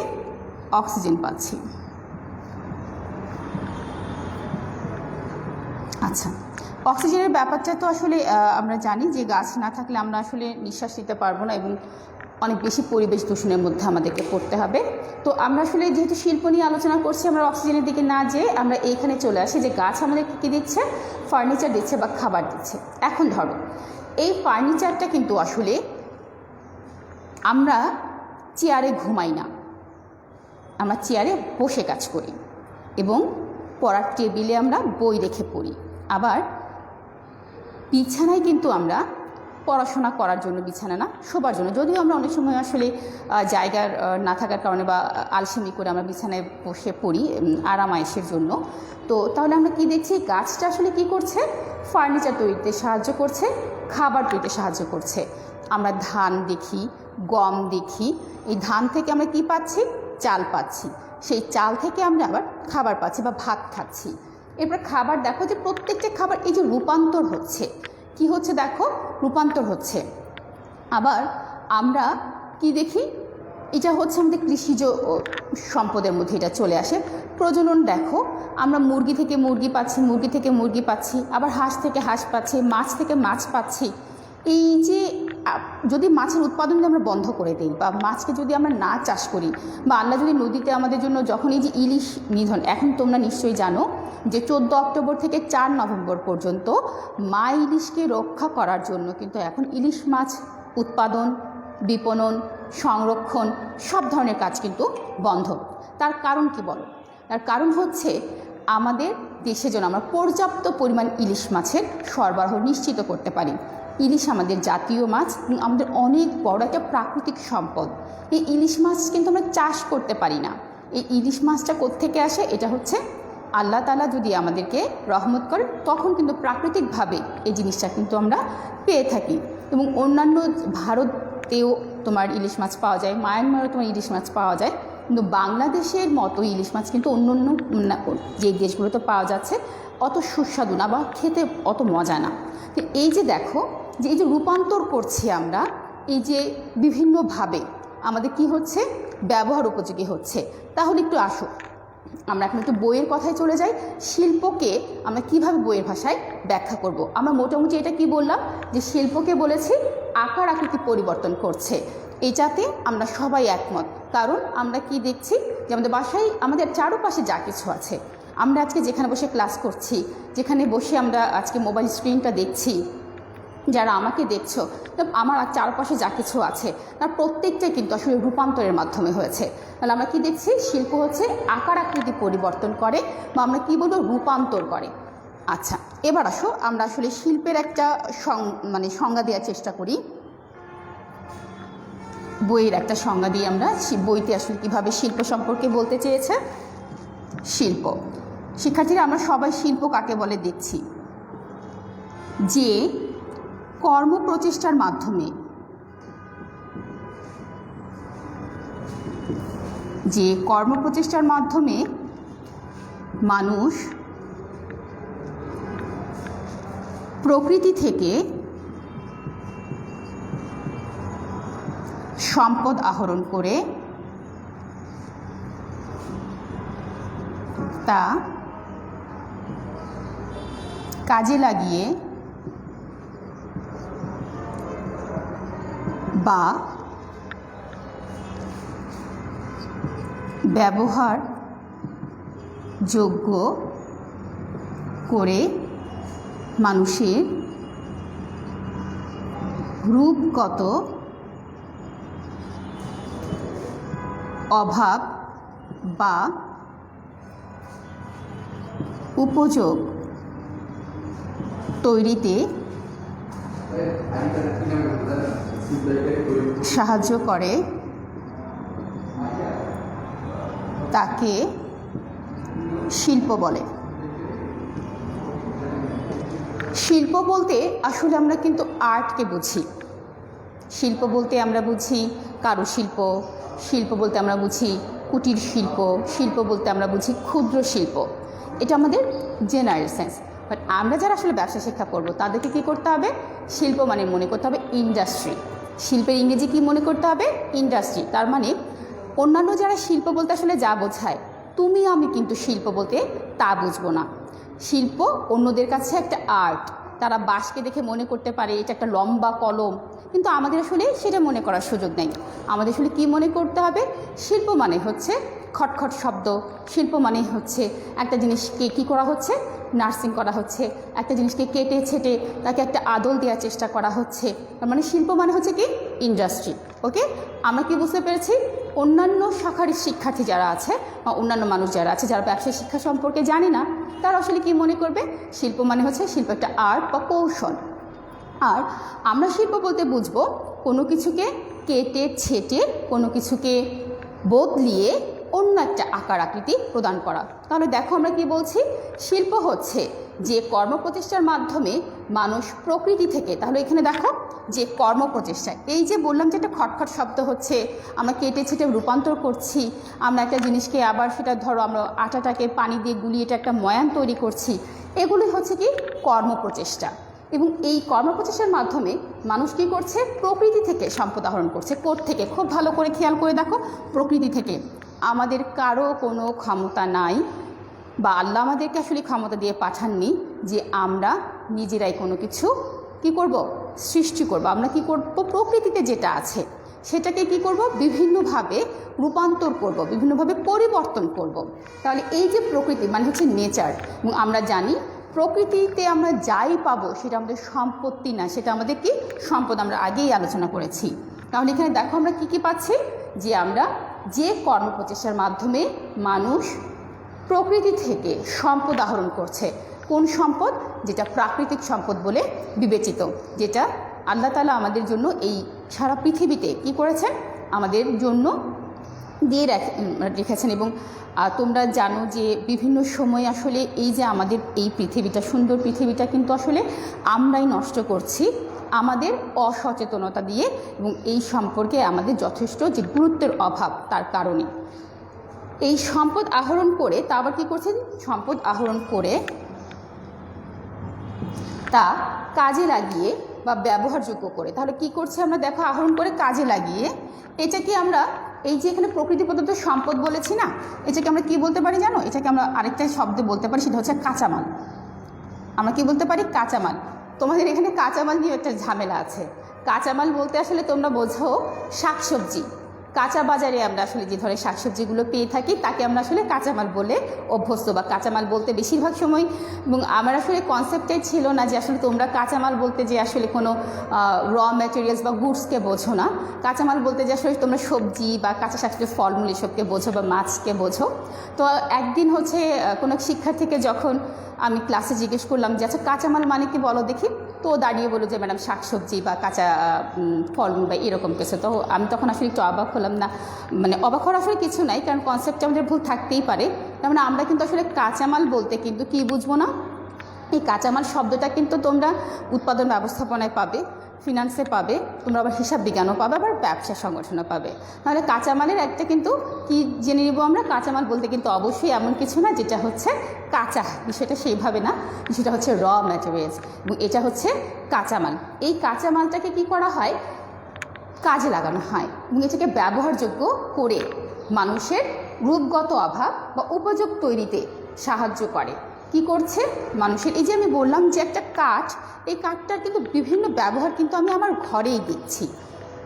অক্সিজেন পাচ্ছি। আচ্ছা, অক্সিজেনের ব্যাপারটা তো আসলে আমরা জানি যে গাছ না থাকলে আমরা আসলে নিঃশ্বাস নিতে পারবো না এবং অনেক বেশি পরিবেশ দূষণের মধ্যে আমাদেরকে পড়তে হবে। তো আমরা আসলে যেহেতু শিল্প নিয়ে আলোচনা করছি, আমরা অক্সিজেনের দিকে না যেয়ে আমরা এইখানে চলে আসি যে গাছ আমাদের কী দিচ্ছে, ফার্নিচার দিচ্ছে বা খাবার দিচ্ছে। এখন ধরো এই ফার্নিচারটা কিন্তু আসলে আমরা চেয়ারে ঘুমাই না, আমরা চেয়ারে বসে কাজ করি এবং পড়ার টেবিলে আমরা বই রেখে পড়ি। আবার বিছানায় কিন্তু আমরা পড়াশোনা করার জন্য বিছানা না, শোবার জন্য, যদিও আমরা অনেক সময় আসলে জায়গার না থাকার কারণে বা আলসেমি করে আমরা বিছানায় বসে পড়ি আরামায়েশের জন্য। তো তাহলে আমরা কি দেখছি, গাছটা আসলে কি করছে, ফার্নিচার তৈরিতে সাহায্য করছে, খাবার তৈরিতে সাহায্য করছে। আমরা ধান দেখি, গম দেখি, এই ধান থেকে আমরা কি পাচ্ছি, চাল পাচ্ছি, সেই চাল থেকে আমরা আবার খাবার পাচ্ছি বা ভাত খাচ্ছি। এরপর খাবার দেখো যে প্রত্যেকটা খাবার এই যে রূপান্তর হচ্ছে, কি হচ্ছে দেখো, রূপান্তর হচ্ছে। আবার আমরা কি দেখি, এটা হচ্ছে আমাদের কৃষিজ সম্পদের মধ্যে এটা চলে আসে। প্রজনন দেখো, আমরা মুরগি থেকে মুরগি পাচ্ছি, মুরগি থেকে মুরগি পাচ্ছি, আবার হাঁস থেকে হাঁস পাচ্ছি, মাছ থেকে মাছ পাচ্ছি। এই যে যদি মাছের উৎপাদন যদি আমরা বন্ধ করে দিই বা মাছকে যদি আমরা না চাষ করি, বা আল্লাহ যদি নদীতে আমাদের জন্য যখন এই যে ইলিশ নিধন, এখন তোমরা নিশ্চয়ই জানো যে 14 অক্টোবর থেকে 4 নভেম্বর পর্যন্ত মা ইলিশকে রক্ষা করার জন্য কিন্তু এখন ইলিশ মাছ উৎপাদন, বিপণন, সংরক্ষণ সব ধরনের কাজ কিন্তু বন্ধ। তার কারণ কি বলো? তার কারণ হচ্ছে আমাদের দেশে যেন আমরা পর্যাপ্ত পরিমাণ ইলিশ মাছের সরবরাহ নিশ্চিত করতে পারি। ইলিশ আমাদের জাতীয় মাছ, আমাদের অনেক বড় একটা প্রাকৃতিক সম্পদ। এই ইলিশ মাছ কিন্তু আমরা চাষ করতে পারি না। এই ইলিশ মাছটা কোত্থেকে আসে? এটা হচ্ছে আল্লাহ তাআলা যদি আমাদেরকে রহমত করেন তখন কিন্তু প্রাকৃতিকভাবে এই জিনিসটা কিন্তু আমরা পেয়ে থাকি। এবং অন্যান্য ভারত ভারতেও তোমার ইলিশ মাছ পাওয়া যায়, মায়ানমারেও তোমার ইলিশ মাছ পাওয়া যায়, কিন্তু বাংলাদেশের মতো ইলিশ মাছ কিন্তু অন্য অন্য যে দেশগুলোতে পাওয়া যাচ্ছে অত সুস্বাদু না বা খেতে অত মজা না। তো এই যে দেখো যে এই যে রূপান্তর করছি আমরা, এই যে বিভিন্নভাবে আমাদের কি হচ্ছে, ব্যবহার উপযোগী হচ্ছে। তাহলে একটু আসো আমরা এখন একটু বইয়ের কথায় চলে যাই। শিল্পকে আমরা কিভাবে বইয়ের ভাষায় ব্যাখ্যা করব। আমরা মোটামুটি এটা কি বললাম যে শিল্পকে বলেছি আকার আকৃতি পরিবর্তন করছে। এটাতে আমরা সবাই একমত, কারণ আমরা কি দেখছি যে আমাদের বাসায় আমাদের চারপাশে যা কিছু আছে, আমরা আজকে যেখানে বসে ক্লাস করছি, যেখানে বসে আমরা আজকে মোবাইল স্ক্রিনটা দেখছি, যারা আমাকে দেখছো, আমার চারপাশে যা কিছু আছে তার প্রত্যেকটাই কিন্তু আসলে রূপান্তরের মাধ্যমে হয়েছে। তাহলে আমরা কি দেখছি, শিল্প হচ্ছে আকার আকৃতি পরিবর্তন করে বা আমরা কি বলবো, রূপান্তর করে। আচ্ছা, এবার আসো আমরা আসলে শিল্পের একটা সংজ্ঞা দেওয়ার চেষ্টা করি। বইয়ের একটা সংজ্ঞা দিয়ে আমরা বইতে আসলে কীভাবে শিল্প সম্পর্কে বলতে চেয়েছে। শিল্প, শিক্ষার্থীরা আমরা সবাই শিল্প কাকে বলে দেখছি, যে কর্মপ্রচেষ্টার মাধ্যমে, যে কর্মপ্রচেষ্টার মাধ্যমে মানুষ প্রকৃতি থেকে সম্পদ আহরণ করে তা কাজে লাগিয়ে বা ব্যবহার যোগ্য করে মানুষের রূপগত অভাব বা উপযোগ তৈরিতে সাহায্য করে তাকে শিল্প বলে। শিল্প বলতে আসলে আমরা কিন্তু আর্টকে বুঝি। শিল্প বলতে আমরা বুঝি কারুশিল্প, শিল্প বলতে আমরা বুঝি কুটির শিল্প, শিল্প বলতে আমরা বুঝি ক্ষুদ্র শিল্প। এটা আমাদের জেনারেল সেন্স। বাট আমরা যারা আসলে ব্যবসা শিক্ষা করবো তাদেরকে কী করতে হবে, শিল্প মানে মনে করতে হবে ইন্ডাস্ট্রি। শিল্পের ইংরেজি কী মনে করতে হবে, ইন্ডাস্ট্রি। তার মানে অন্যান্য যারা শিল্প বলতে আসলে যা বোঝায়, তুমি আমি কিন্তু শিল্প বলতে তা বুঝবো না। শিল্প অন্যদের কাছে একটা আর্ট, তারা বাঁশকে দেখে মনে করতে পারে এটা একটা লম্বা কলম, কিন্তু আমাদের আসলে সেটা মনে করার সুযোগ নেই। আমাদের আসলে কী মনে করতে হবে, শিল্প মানে হচ্ছে খটখট শব্দ, শিল্প মানে হচ্ছে একটা জিনিসকে কী করা হচ্ছে, নার্সিং করা হচ্ছে, একটা জিনিসকে কেটে ছেটে তাকে একটা আদল দেওয়ার চেষ্টা করা হচ্ছে। তার মানে শিল্প মানে হচ্ছে কি, ইন্ডাস্ট্রি। ওকে, আমরা কি বুঝতে পেরেছি? অন্যান্য শাখার শিক্ষার্থী যারা আছে বা অন্যান্য মানুষ যারা আছে, যারা ব্যবসায় শিক্ষা সম্পর্কে জানে না, তারা আসলে কি মনে করবে, শিল্প মানে হচ্ছে শিল্প একটা আর্ট বা কৌশল। আর আমরা শিল্প বলতে বুঝবো কোনো কিছুকে কেটে ছেটে, কোনো কিছুকে বদলিয়ে অন্য একটা আকার আকৃতি প্রদান করা। তাহলে দেখো আমরা কি বলছি, শিল্প হচ্ছে যে কর্মপ্রচেষ্টার মাধ্যমে মানুষ প্রকৃতি থেকে, তাহলে এখানে দেখো যে কর্মপ্রচেষ্টা, এই যে বললাম যে একটা খটখট শব্দ হচ্ছে, আমরা কেটে ছেটে রূপান্তর করছি, আমরা একটা জিনিসকে আবার সেটা ধরো আমরা আটাটাকে পানি দিয়ে গুলিয়ে এটা একটা ময়ান তৈরি করছি, এগুলি হচ্ছে কি কর্মপ্রচেষ্টা। এবং এই কর্মপ্রচেষ্টার মাধ্যমে মানুষ কী করছে, প্রকৃতি থেকে সম্পদ আহরণ করছে। কোত্থেকে, খুব ভালো করে খেয়াল করে দেখো, প্রকৃতি থেকে। আমাদের কারো কোনো ক্ষমতা নাই, বা আল্লাহ আমাদেরকে আসলে ক্ষমতা দিয়ে পাঠাননি যে আমরা নিজেরাই কোনো কিছু কি করব, সৃষ্টি করব। আমরা কি করব, প্রকৃতিতে যেটা আছে সেটাকে কি করব, বিভিন্নভাবে রূপান্তর করব, বিভিন্নভাবে পরিবর্তন করব। তাহলে এই যে প্রকৃতি মানে হচ্ছে নেচার, এবং আমরা জানি প্রকৃতিতে আমরা যাই পাবো সেটা আমাদের সম্পত্তি না, সেটা আমাদের কি সম্পদ, আমরা আগেই আলোচনা করেছি। তাহলে এখানে দেখো আমরা কি কি পাচ্ছি, যে আমরা যে কর্মপ্রচেষ্টার মাধ্যমে মানুষ প্রকৃতি থেকে সম্পদ আহরণ করছে। কোন সম্পদ, যেটা প্রাকৃতিক সম্পদ বলে বিবেচিত, যেটা আল্লাহ তাআলা আমাদের জন্য এই সারা পৃথিবীতে কি করেছেন, আমাদের জন্য দিয়ে রেখেছেন। এবং তোমরা জানো যে বিভিন্ন সময় আসলে এই যে আমাদের এই পৃথিবীটা, সুন্দর পৃথিবীটা কিন্তু আসলে আমরাই নষ্ট করছি। আমাদের অসচেতনতা দিয়ে এবং এই সম্পর্কে আমাদের যথেষ্ট যে গুরুত্বের অভাব তার কারণে। এই সম্পদ আহরণ করে তা আবার কী করছেন, সম্পদ আহরণ করে তা কাজে লাগিয়ে বা ব্যবহারযোগ্য করে। তাহলে কি করছে আমরা দেখো, আহরণ করে কাজে লাগিয়ে, এটাকে আমরা এই যে এখানে প্রকৃতি প্রদত্ত সম্পদ বলেছি না, এটাকে আমরা কি বলতে পারি জানো, এটাকে আমরা আরেকটা শব্দ বলতে পারি, সেটা হচ্ছে কাঁচামাল। আমরা কি বলতে পারি, কাঁচামাল। তোমাদের এখানে কাঁচামাল নিয়ে একটা ঝামেলা আছে। কাঁচামাল বলতে আসলে তোমরা বোঝো শাকসবজি। কাঁচা বাজারে আমরা আসলে যে ধরনের শাকসবজিগুলো পেয়ে থাকি তাকে আমরা আসলে কাঁচামাল বলে অভ্যস্ত, বা কাঁচামাল বলতে বেশিরভাগ সময়। এবং আমার আসলে কনসেপ্টটাই ছিল না যে আসলে তোমরা কাঁচামাল বলতে যে আসলে কোনো র ম্যাটেরিয়ালস বা গুডসকে বোঝো না। কাঁচামাল বলতে যে আসলে তোমরা সবজি বা কাঁচা শাকসবজি, ফলমূল এসবকে বোঝো বা মাছকে বোঝো। তো একদিন হচ্ছে কোনো শিক্ষার্থীকে যখন আমি ক্লাসে জিজ্ঞেস করলাম যে আচ্ছা কাঁচামাল মানে কি বলো দেখি, তো দাঁড়িয়ে বললো যে ম্যাডাম শাকসবজি বা কাঁচা ফলমূল বা এরকম কিছু। তো আমি তখন আসলে একটু অবাক হলাম। না মানে অবাক হওয়ার আসলে কিছু নাই, কারণ কনসেপ্টটা আমাদের ভুল থাকতেই পারে। তার মানে আমরা কিন্তু আসলে কাঁচামাল বলতে কিন্তু কি বুঝবো না, এই কাঁচামাল শব্দটা কিন্তু তোমরা উৎপাদন ব্যবস্থাপনায় পাবে, ফিনান্সে পাবে, তোমরা আবার হিসাব বিজ্ঞানও পাবে, আবার ব্যবসা সংগঠনও পাবে। তাহলে কাঁচামালের একটা কিন্তু কি জেনে নিব আমরা, কাঁচামাল বলতে কিন্তু অবশ্যই এমন কিছু না যেটা হচ্ছে কাঁচা, বিষয়টা সেইভাবে না, সেটা হচ্ছে র ম্যাটেরিয়ালস, এবং এটা হচ্ছে কাঁচামাল। এই কাঁচামালটাকে কি করা হয়, কাজে লাগানো হয় এবং এটাকে ব্যবহারযোগ্য করে মানুষের রূপগত অভাব বা উপযোগ তৈরিতে সাহায্য করে। কি করছে মানুষের, এই যে আমি বললাম যে একটা কাঠ, এই কাঠটার কিন্তু বিভিন্ন ব্যবহার কিন্তু আমি আমার ঘরেই দেখছি।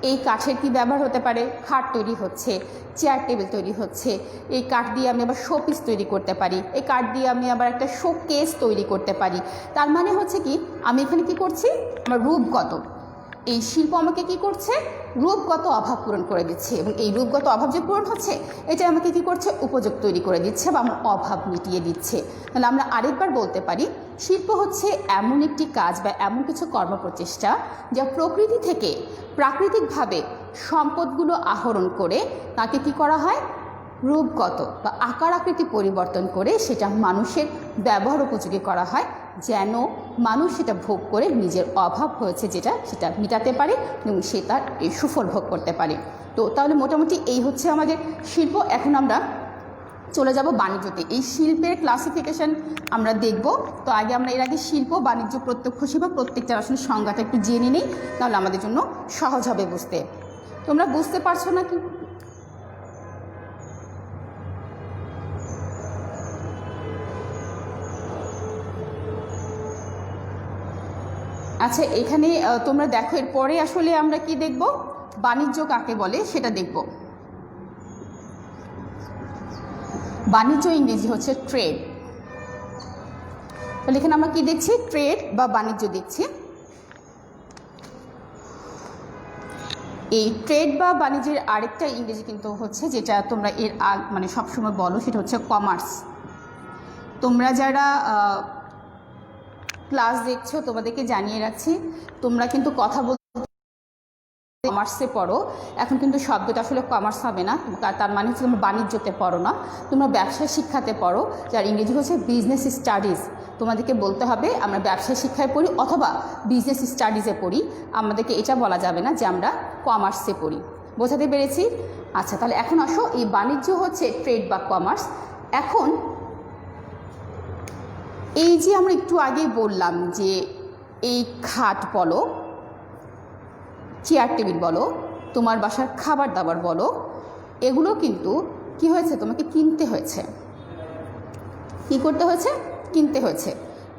এই কাঠের কি ব্যবহার হতে পারে, খাট তৈরি হচ্ছে, চেয়ার টেবিল তৈরি হচ্ছে, এই কাঠ দিয়ে আমি আবার শোপিস তৈরি করতে পারি, এই কাঠ দিয়ে আমি আবার একটা শোকেস তৈরি করতে পারি। তার মানে হচ্ছে কি, আমি এখানে কি করছি, আমার রূপগত এই শিল্প আমাকে কি করছে, রূপগত অভাব পূরণ করে দিচ্ছে, এবং এই রূপগত অভাব যে পূরণ হচ্ছে এটা আমাকে কি করছে, উপযোগ তৈরি করে দিচ্ছে বা আমার অভাব মিটিয়ে দিচ্ছে। তাহলে আমরা আরেকবার বলতে পারি, শিল্প হচ্ছে এমন একটি কাজ বা এমন কিছু কর্মপ্রচেষ্টা যা প্রকৃতি থেকে প্রাকৃতিকভাবে সম্পদগুলো আহরণ করে তাকে কি করা হয়, রূপগত বা আকার আকৃতি পরিবর্তন করে সেটা মানুষের ব্যবহার উপযোগী করা হয়, যেন মানুষ সেটা ভোগ করে নিজের অভাব হয়েছে যেটা সেটা মেটাতে পারে এবং সে তার এই সুফল ভোগ করতে পারে। তো তাহলে মোটামুটি এই হচ্ছে আমাদের শিল্প। এখন আমরা চলে যাব বাণিজ্যতে। এই শিল্পের ক্লাসিফিকেশন আমরা দেখব। তো আগে আমরা এর আগে শিল্প, বাণিজ্য, প্রত্যক্ষ সেবা প্রত্যেকটার আসলে সংজ্ঞাটা একটু জেনে নিই, তাহলে আমাদের জন্য সহজ হবে বুঝতে। তোমরা বুঝতে পারছো না কি? আচ্ছা, এখানে তোমরা দেখো, এরপরে আসলে আমরা কি দেখব, বাণিজ্য কাকে বলে সেটা দেখব। বাণিজ্য ইংরেজি হচ্ছে ট্রেড। তাহলে এখানে আমরা কি দেখছি, ট্রেড বা বাণিজ্য দেখছি। এই ট্রেড বা বাণিজ্যের আরেকটা ইংরেজি কিন্তু হচ্ছে, যেটা তোমরা এর মানে সবসময় বলো, সেটা হচ্ছে কমার্স। তোমরা যারা ক্লাস দেখছো তোমাদেরকে জানিয়ে রাখছি, তোমরা কিন্তু কথা বলতে কমার্সে পড়ো, এখন কিন্তু শব্দটা আসলে কমার্স হবে না, তার মানে হচ্ছে তোমরা বাণিজ্যতে পড়ো না, তোমরা ব্যবসা শিক্ষাতে পড়ো, যার ইংরেজি হচ্ছে বিজনেস স্টাডিজ। তোমাদেরকে বলতে হবে আমরা ব্যবসা শিক্ষায় পড়ি অথবা বিজনেস স্টাডিজে পড়ি, আমাদেরকে এটা বলা যাবে না যে আমরা কমার্সে পড়ি। বোঝাতে পেরেছি? আচ্ছা, তাহলে এখন আসো, এই বাণিজ্য হচ্ছে ট্রেড বা কমার্স। এখন এই যে আমরা একটু আগে বললাম যে এই খাট বলো, চেয়ার টেবিল বলো, তোমার বাসার খাবার দাবার বলো, এগুলো কিন্তু কি হয়েছে, তোমাকে কিনতে হয়েছে। কি করতে হয়েছে? কিনতে হয়েছে।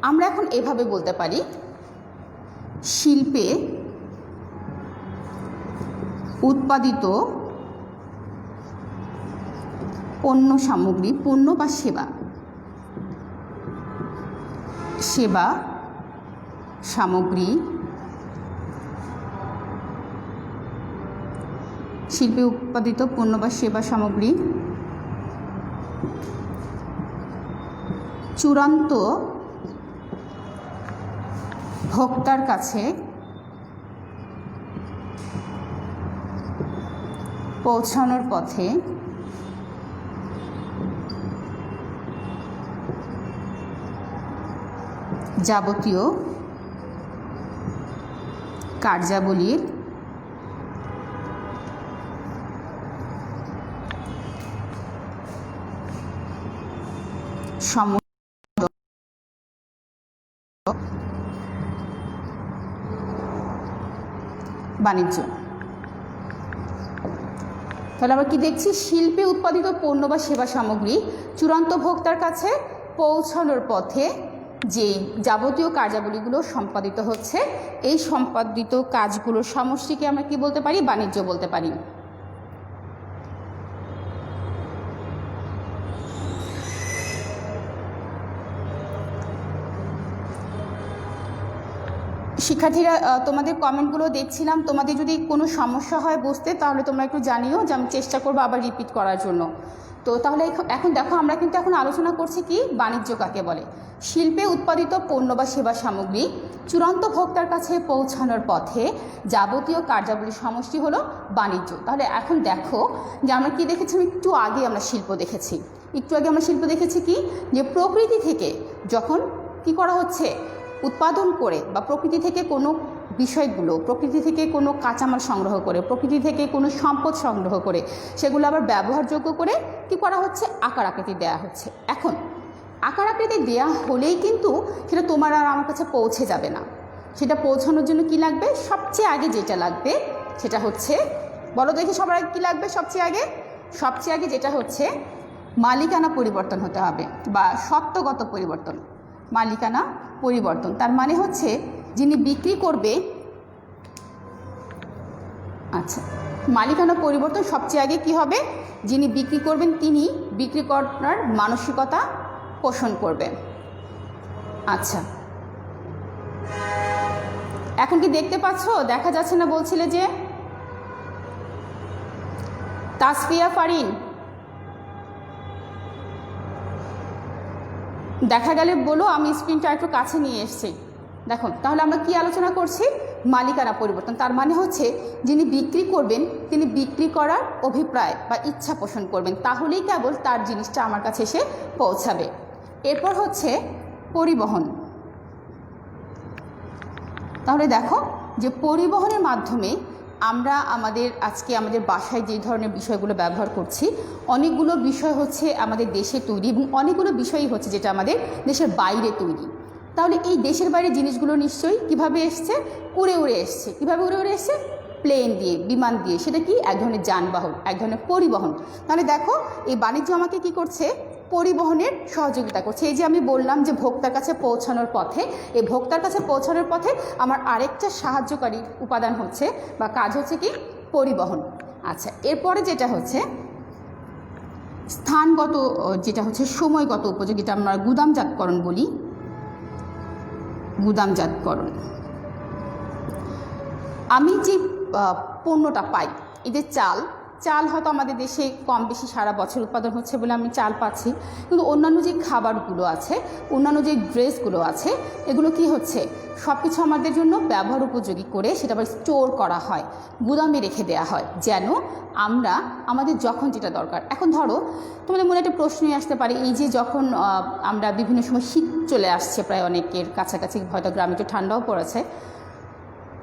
আমরা এখন এভাবে বলতে পারি, শিল্পে উৎপাদিত পণ্য সামগ্রী, পণ্য বা সেবা, সেবা সামগ্রী, শিল্পে উৎপাদিত পণ্য বা সেবা সামগ্রী চূড়ান্ত ভোক্তার কাছে পৌঁছানোর পথে যাবতীয় কার্যাবলীর বাণিজ্য। তাহলে আমরা কি দেখছি, শিল্পে উৎপাদিত পণ্য বা সেবা সামগ্রী চূড়ান্ত ভোক্তার কাছে পৌঁছানোর পথে যে যাবতীয় কার্যাবলীগুলো সম্পাদিত হচ্ছে, এই সম্পাদিত কাজগুলোর সমষ্টিকে আমরা কি বলতে পারি, বাণিজ্য বলতে পারি। শিক্ষার্থীরা, তোমাদের কমেন্টগুলো দেখছিলাম, তোমাদের যদি কোনো সমস্যা হয় বুঝতে তাহলে তোমরা একটু জানিও, যে আমি চেষ্টা করবো আবার রিপিট করার জন্য। তো তাহলে এখন দেখো, আমরা কিন্তু এখন আলোচনা করছি কি, বাণিজ্য কাকে বলে। শিল্পে উৎপাদিত পণ্য বা সেবা সামগ্রী চূড়ান্ত ভোক্তার কাছে পৌঁছানোর পথে যাবতীয় কার্যাবলীর সমষ্টি হলো বাণিজ্য। তাহলে এখন দেখো যে আমরা কি দেখেছি, একটু আগে আমরা শিল্প দেখেছি, কি যে প্রকৃতি থেকে যখন কি করা হচ্ছে, উৎপাদন করে বা প্রকৃতি থেকে কোনো বিষয়গুলো, প্রকৃতি থেকে কোনো কাঁচামাল সংগ্রহ করে, প্রকৃতি থেকে কোনো সম্পদ সংগ্রহ করে সেগুলো আবার ব্যবহারযোগ্য করে কি করা হচ্ছে, আকার আকৃতি দেওয়া হচ্ছে। এখন আকার আকৃতি দেওয়া হলেই কিন্তু সেটা তোমার আর আমার কাছে পৌঁছে যাবে না। সেটা পৌঁছানোর জন্য কি লাগবে, সবচেয়ে আগে যেটা লাগবে সেটা হচ্ছে, বলো দেখি সবার আগে কী লাগবে, সবচেয়ে আগে যেটা হচ্ছে মালিকানা পরিবর্তন হতে হবে, বা সত্ত্বগত পরিবর্তন। মালিকানা পরিবর্তন তার মানে হচ্ছে যিনি বিক্রি করবে, আচ্ছা, মালিকানা পরিবর্তন সবচেয়ে আগে কি হবে, যিনি বিক্রি করবেন তিনি বিক্রি করার মানসিকতা পোষণ করবেন। আচ্ছা, এখন কি দেখতে পাচ্ছ, দেখা যাচ্ছে না বলছিলে যে তাসফিয়া ফারিন, দেখা গেলে বলো, আমি স্ক্রিনটা একটু কাছে নিয়ে এসেছি। দেখো, তাহলে আমরা কি আলোচনা করছি, মালিকানা পরিবর্তন। তার মানে হচ্ছে যিনি বিক্রি করবেন তিনি বিক্রি করার অভিপ্রায় বা ইচ্ছা পোষণ করবেন, তাহলেই কেবল তার জিনিসটা আমার কাছে এসে পৌঁছাবে। এরপর হচ্ছে পরিবহন। তাহলে দেখো যে পরিবহনের মাধ্যমে আমরা আজকে আমাদের বাসায় যে ধরনের বিষয়গুলো ব্যবহার করছি, অনেকগুলো বিষয় হচ্ছে আমাদের দেশে তৈরি, এবং অনেকগুলো বিষয়ই হচ্ছে যেটা আমাদের দেশের বাইরে তৈরি। তাহলে এই দেশের বাইরে জিনিসগুলো নিশ্চয়ই কিভাবে এসছে, উড়ে এসছে। কীভাবে উড়ে এসছে, প্লেন দিয়ে, বিমান দিয়ে। সেটা কি, এক ধরনের যানবাহন, এক ধরনের পরিবহন। তাহলে দেখো, এই বাণিজ্য আমাকে কি করছে, পরিবহনের সহযোগিতা করছে। এই যে আমি বললাম যে ভোক্তার কাছে পৌঁছানোর পথে, এই ভোক্তার কাছে পৌঁছানোর পথে আমার আরেকটা সাহায্যকারী উপাদান হচ্ছে বা কাজ হচ্ছে কি, পরিবহন। আচ্ছা, এরপরে যেটা হচ্ছে স্থানগত, যেটা হচ্ছে সময়গত উপযোগিতা, আমরা গুদামজাতকরণ বলি। গুদামজাতকরণ, আমি যে পণ্যটা পাই, এই যে চাল হয়তো আমাদের দেশে কম বেশি সারা বছর উৎপাদন হচ্ছে বলে আমি চাল পাচ্ছি, কিন্তু অন্যান্য যে খাবারগুলো আছে, অন্যান্য যে ড্রেসগুলো আছে, এগুলো কি হচ্ছে, সব কিছু আমাদের জন্য ব্যবহার উপযোগী করে সেটা আবার স্টোর করা হয়, গুদামে রেখে দেওয়া হয়, যেন আমরা আমাদের যখন যেটা দরকার। এখন ধরো, তোমাদের মনে একটা প্রশ্নই আসতে পারে, এই যে যখন আমরা বিভিন্ন সময় শীত চলে আসছে, প্রায় অনেকের কাছাকাছি হয়তো গ্রামে একটু ঠান্ডাও পড়েছে,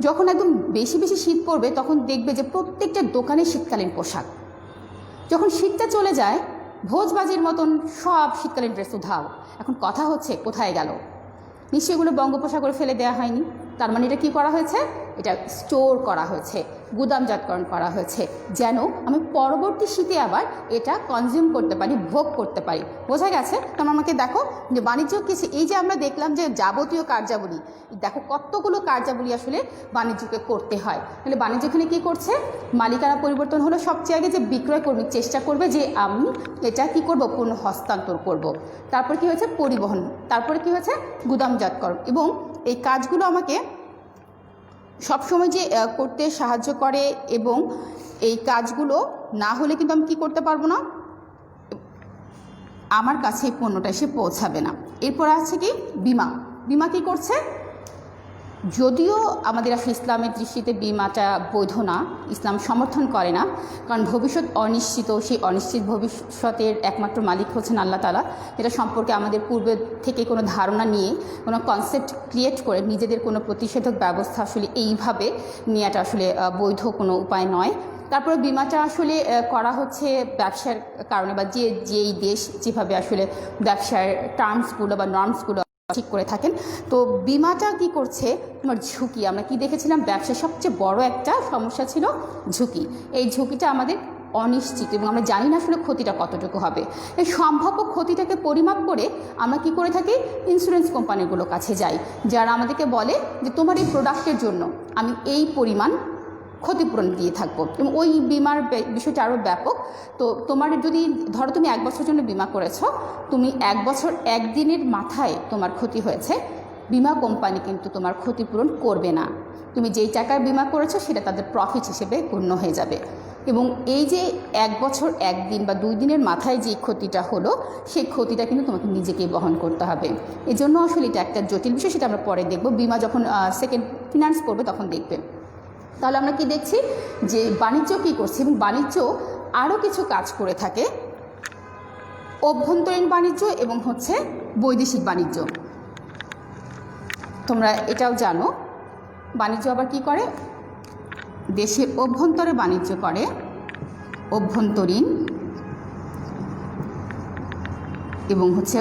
যখন একদম বেশি শীত পড়বে তখন দেখবে যে প্রত্যেকটা দোকানে শীতকালীন পোশাক। যখন শীতটা চলে যায়, ভোজবাজির মতন সব শীতকালীন ড্রেস উধাও। এখন কথা হচ্ছে, কোথায় গেল? নিশ্চয়ই এগুলো বঙ্গোপসাগরে ফেলে দেওয়া হয়নি। তার মানে এটা কী করা হয়েছে, এটা স্টোর করা হয়েছে, গুদামজাতকরণ করা হয়েছে, যেন আমি পরবর্তী শীতে আবার এটা কনজিউম করতে পারি, ভোগ করতে পারি। বোঝা গেছে? কারণ আমাকে দেখো যে বাণিজ্য কিছু, এই যে আমরা দেখলাম যে যাবতীয় কার্যাবলী, দেখো কতগুলো কার্যাবলী আসলে বাণিজ্যকে করতে হয়। তাহলে বাণিজ্য এখানে কী করছে, মালিকানা পরিবর্তন হলো সবচেয়ে আগে যে বিক্রয় কর্মী চেষ্টা করবে যে আমি এটা কি করব, পণ্য হস্তান্তর করব। তারপর কি হয়েছে, পরিবহন। তারপরে কি হয়েছে, গুদামজাতকরণ। এবং এই কাজগুলো আমাকে সবসময় যে করতে সাহায্য করে, এবং এই কাজগুলো না হলে কিন্তু আমি কী করতে পারবো না, আমার কাছে এই পণ্যটা এসে পৌঁছাবে না। এরপর আছে কি, বিমা। বিমা কী করছে, যদিও আমাদের আসলে ইসলামের দৃষ্টিতে বিমাটা বৈধ না, ইসলাম সমর্থন করে না, কারণ ভবিষ্যৎ অনিশ্চিত, সেই অনিশ্চিত ভবিষ্যতের একমাত্র মালিক হচ্ছেন আল্লাহ তাআলা। এটা সম্পর্কে আমাদের পূর্বে থেকে কোনো ধারণা নিয়ে, কোনো কনসেপ্ট ক্রিয়েট করে নিজেদের কোনো প্রতিষেধক ব্যবস্থা আসলে এইভাবে নেওয়াটা আসলে বৈধ কোনো উপায় নয়। তারপরে বিমাটা আসলে করা হচ্ছে ব্যবসার কারণে, বা যেই দেশ যেভাবে আসলে ব্যবসার টার্মসগুলো বা নর্মসগুলো ঠিক করে থাকেন। তো বিমাটা কি করছে, তোমার ঝুঁকি, আমরা কি দেখেছিলাম, ব্যবসার সবচেয়ে বড় একটা সমস্যা ছিল ঝুঁকি। এই ঝুঁকিটা আমাদের অনিশ্চিত এবং আমরা জানি না আসলে ক্ষতিটা কতটুকু হবে। এই সম্ভাব্য ক্ষতিটাকে পরিমাপ করে আমরা কি করে থাকি, ইন্স্যুরেন্স কোম্পানিগুলোর কাছে যাই, যারা আমাদেরকে বলে যে তোমার এই প্রোডাক্টের জন্য আমি এই পরিমাণ ক্ষতিপূরণ দিয়ে থাকবো। এবং ওই বিমার বিষয়টা আরও ব্যাপক। তো তোমার যদি ধরো তুমি 1 বছরের জন্য বিমা করেছো, তুমি 1 বছর 1 দিনের মাথায় তোমার ক্ষতি হয়েছে, বিমা কোম্পানি কিন্তু তোমার ক্ষতিপূরণ করবে না। তুমি যেই টাকার বিমা করেছো সেটা তাদের প্রফিট হিসেবে গণ্য হয়ে যাবে। এবং এই যে 1 বছর 1 দিন বা 2 দিনের মাথায় যে ক্ষতিটা হলো, সেই ক্ষতিটা কিন্তু তোমাকে নিজেকেই বহন করতে হবে। এজন্য আসলে এটা একটা জটিল বিষয়, সেটা আমরা পরে দেখব, বিমা যখন সেকেন্ড ফিনান্স করবে তখন দেখবে। তাহলে আমরা কি দেখছি যে বাণিজ্য কী করছে, এবং বাণিজ্য আরও কিছু কাজ করে থাকে, অভ্যন্তরীণ বাণিজ্য এবং হচ্ছে বৈদেশিক বাণিজ্য। তোমরা এটাও জানো, বাণিজ্য আবার কি করে, দেশের অভ্যন্তরে বাণিজ্য করে, অভ্যন্তরীণ, এবং হচ্ছে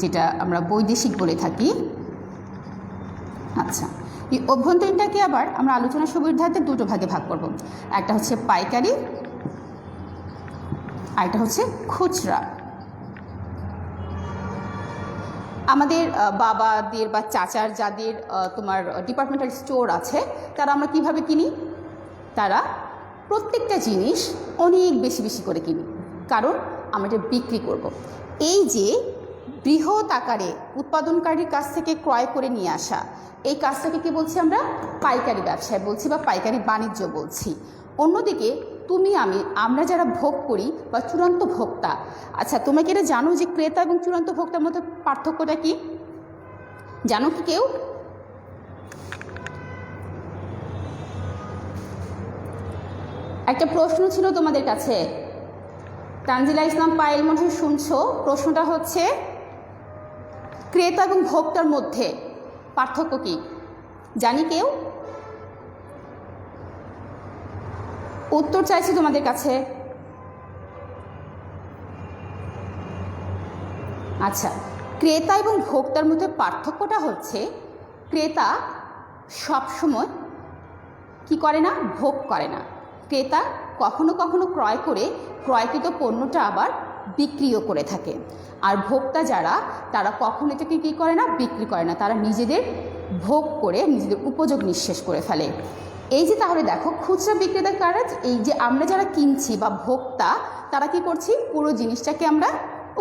যেটা আমরা বৈদেশিক বলে থাকি। আচ্ছা, এই অভ্যন্তরীণটাকে আবার আমরা আলোচনা সুবিধার্থে 2টো ভাগে ভাগ করব। একটা হচ্ছে পাইকারি, আর একটা হচ্ছে খুচরা। আমাদের বাবাদের বা চাচার যাদের তোমার ডিপার্টমেন্টাল স্টোর আছে, তারা আমরা কিভাবে কিনি, তারা প্রত্যেকটা জিনিস অনেক বেশি বেশি করে কিনি, কারণ আমরা এটা বিক্রি করব। এই যে বৃহৎ আকারে উৎপাদনকারীর কাছ থেকে ক্রয় করে নিয়ে আসা, এই কাজটাকে কি বলছি আমরা, পাইকারি ব্যবসায় বলছি বা পাইকারি বাণিজ্য বলছি। অন্যদিকে তুমি আমরা যারা ভোগ করি বা চূড়ান্ত ভোক্তা, আচ্ছা তোমরা কি এটা জানো যে ক্রেতা এবং চূড়ান্ত ভোক্তার মধ্যে পার্থক্যটা কি, জানো কি কেউ? একটা প্রশ্ন ছিল তোমাদের কাছে, তানজিলা ইসলাম পায়েল মনে হয় শুনছো, প্রশ্নটা হচ্ছে ক্রেতা এবং ভোক্তার মধ্যে পার্থক্য কি, জানি কেউ? উত্তর চাইছি তোমাদের কাছে। আচ্ছা, ক্রেতা এবং ভোক্তার মধ্যে পার্থক্যটা হচ্ছে, ক্রেতা সবসময় কি করে না, ভোগ করে না। ক্রেতা কখনো কখনো ক্রয় করে ক্রয়কৃত পণ্যটা আবার বিক্রিও করে থাকে। আর ভোক্তা যারা, তারা কখনো এটাকে কী করে না, বিক্রি করে না, তারা নিজেদের ভোগ করে নিজেদের উপযোগ নিঃশেষ করে ফেলে। এই যে তাহলে দেখো, খুচরা বিক্রেতার কাজ, এই যে আমরা যারা কিনছি বা ভোক্তা, তারা কি করছি, পুরো জিনিসটাকে আমরা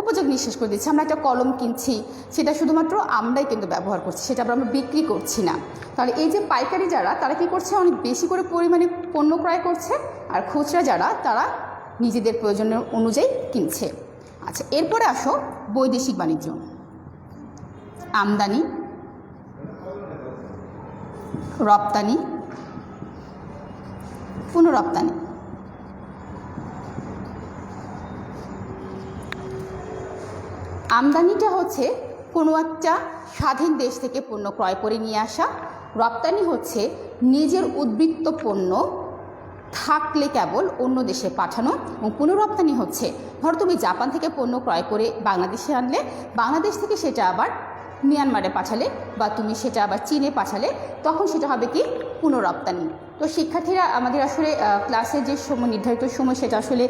উপযোগ নিঃশেষ করে দিচ্ছি। আমরা একটা কলম কিনছি, সেটা শুধুমাত্র আমরাই কিন্তু ব্যবহার করছি, সেটা আমরা বিক্রি করছি না। তাহলে এই যে পাইকারি যারা, তারা কি করছে, অনেক বেশি করে পরিমাণে পণ্য ক্রয় করছে, আর খুচরা যারা, তারা নিজেদের প্রয়োজনের অনুযায়ী কিনছে। আচ্ছা, এরপরে আসো বৈদেশিক বাণিজ্য। আমদানি, রপ্তানি, পুনরপ্তানি। আমদানিটা হচ্ছে কোনো একটা স্বাধীন দেশ থেকে পণ্য ক্রয় করে নিয়ে আসা। রপ্তানি হচ্ছে নিজের উদ্বৃত্ত পণ্য থাকলে কেবল অন্য দেশে পাঠানো। এবং পুনরপ্তানি হচ্ছে, ধরো তুমি জাপান থেকে পণ্য ক্রয় করে বাংলাদেশে আনলে, বাংলাদেশ থেকে সেটা আবার মিয়ানমারে পাঠালে, বা তুমি সেটা আবার চীনে পাঠালে, তখন সেটা হবে কি, পুনরপ্তানি। তো শিক্ষার্থীরা, আমাদের আসলে ক্লাসের যে সময়, নির্ধারিত সময়, সেটা আসলে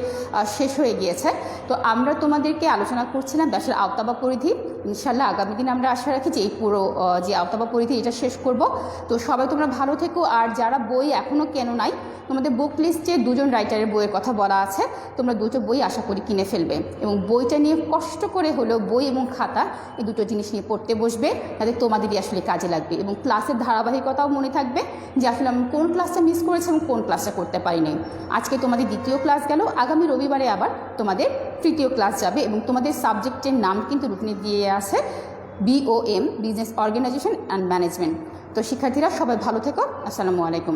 শেষ হয়ে গিয়েছে। তো আমরা তোমাদেরকে আলোচনা করছিলাম ব্যবসার আওতা বা পরিধি। ইনশাল্লাহ আগামী দিন আমরা আশা রাখি যে এই পুরো যে আওতা বা পরিধি, এটা শেষ করব। তো সবাই তোমরা ভালো থেকো। আর যারা বই এখনও কেনো নাই, তোমাদের বুক লিস্টে 2জন রাইটারের বইয়ের কথা বলা আছে, তোমরা 2টো বই আশা করি কিনে ফেলবে, এবং বইটা নিয়ে কষ্ট করে হলেও বই এবং খাতা, এই 2টো জিনিস নিয়ে পড়তে বসবে, তাতে তোমাদেরই আসলে কাজে লাগবে। এবং ক্লাসের ধারাবাহিকতাও মনে থাকবে যে আসলে আমি কোন ক্লাসটা মিস করেছি এবং কোন ক্লাসটা করতে পারিনি। আজকে তোমাদের 2য় ক্লাস গেল, আগামী রবিবারে আবার তোমাদের 3য় ক্লাস যাবে। এবং তোমাদের সাবজেক্টের নাম কিন্তু রুটিনে দিয়ে আছে, BOM, business organisation and management. তো শিক্ষার্থীরা সবাই ভালো থেকো। আসসালামু আলাইকুম।